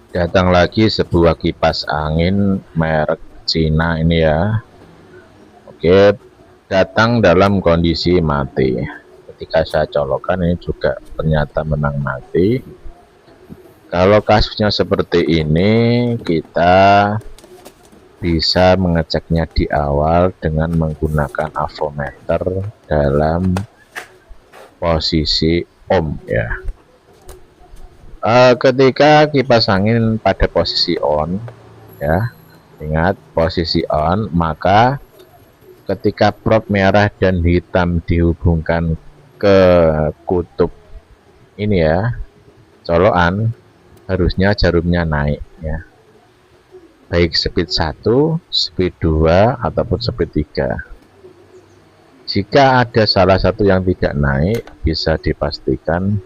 Datang lagi sebuah kipas angin merek Cina ini ya. Oke, datang dalam kondisi mati. Ketika saya colokkan ini juga ternyata memang mati. Kalau kasusnya seperti ini, kita bisa mengeceknya di awal dengan menggunakan avometer dalam posisi ohm ya. Ketika kipas angin pada posisi on ya, ingat posisi on, maka ketika probe merah dan hitam dihubungkan ke kutub ini ya, colokan, harusnya jarumnya naik ya, baik speed 1, speed 2 ataupun speed 3. Jika ada salah satu yang tidak naik, bisa dipastikan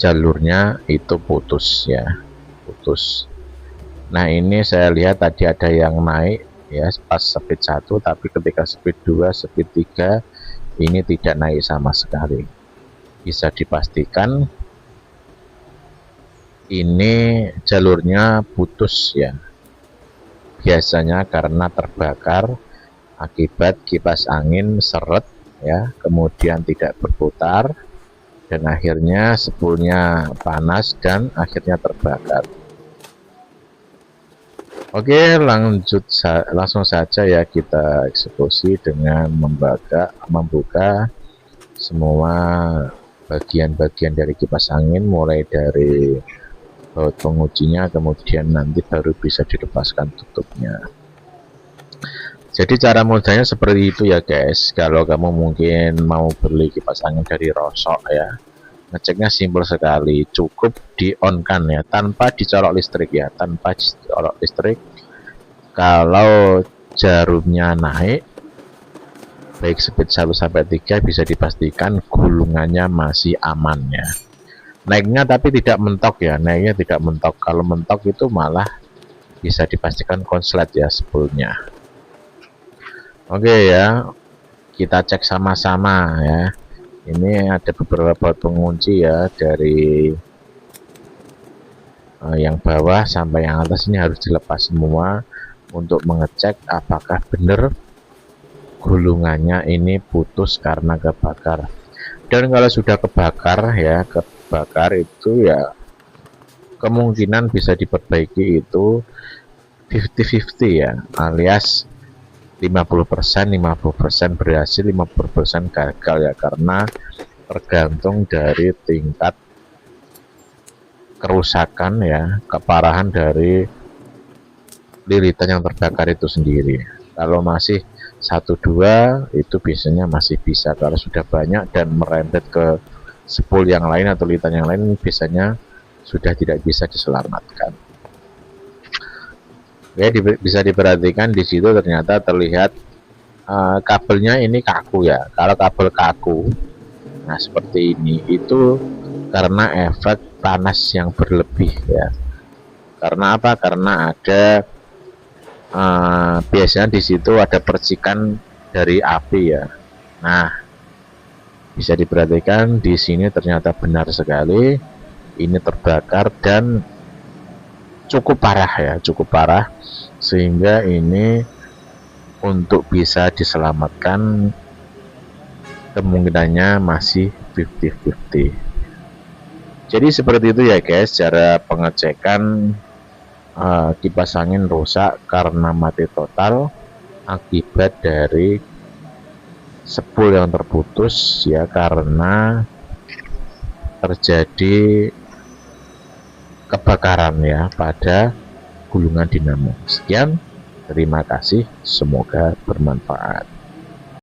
jalurnya itu putus ya, putus. Nah, ini saya lihat tadi ada yang naik ya pas speed 1, tapi ketika speed 2, speed 3 ini tidak naik sama sekali. Bisa dipastikan ini jalurnya putus ya. Biasanya karena terbakar akibat kipas angin seret ya, kemudian tidak berputar, dan akhirnya spoolnya panas dan akhirnya terbakar. Oke, langsung saja ya kita eksekusi dengan membuka semua bagian-bagian dari kipas angin, mulai dari baut pengujinya, kemudian nanti baru bisa dilepaskan tutupnya. Jadi cara mudahnya seperti itu ya guys. Kalau kamu mungkin mau beli kipas angin dari Rosok ya, ngeceknya simpel sekali, cukup di on kan ya, tanpa dicolok listrik ya, tanpa dicolok listrik. Kalau jarumnya naik baik speed 1 sampai 3, bisa dipastikan gulungannya masih aman ya. Naiknya tapi tidak mentok ya, naiknya tidak mentok. Kalau mentok itu malah bisa dipastikan konslet ya spoolnya. Oke ya, kita cek sama-sama ya. Ini ada beberapa baut pengunci ya, dari yang bawah sampai yang atas ini harus dilepas semua untuk mengecek apakah benar gulungannya ini putus karena kebakar. Dan kalau sudah kebakar ya, kebakar itu ya kemungkinan bisa diperbaiki itu 50-50 ya, alias 50% berhasil, 50% gagal ya, karena tergantung dari tingkat kerusakan ya, keparahan dari lilitan yang terbakar itu sendiri. Kalau masih 1-2 itu biasanya masih bisa. Kalau sudah banyak dan merembet ke spool yang lain atau lilitan yang lain, biasanya sudah tidak bisa diselamatkan. Oke, bisa diperhatikan di situ ternyata terlihat kabelnya ini kaku ya. Kalau kabel kaku, nah seperti ini, itu karena efek panas yang berlebih ya. Karena apa? Karena ada biasanya di situ ada percikan dari api ya. Nah, bisa diperhatikan di sini ternyata benar sekali, ini terbakar dan cukup parah ya, cukup parah, sehingga ini untuk bisa diselamatkan kemungkinannya masih 50-50. Jadi seperti itu ya guys, cara pengecekan kipas angin rusak karena mati total akibat dari spool yang terputus ya, karena terjadi kebakaran ya pada gulungan dinamo. Sekian, terima kasih, semoga bermanfaat.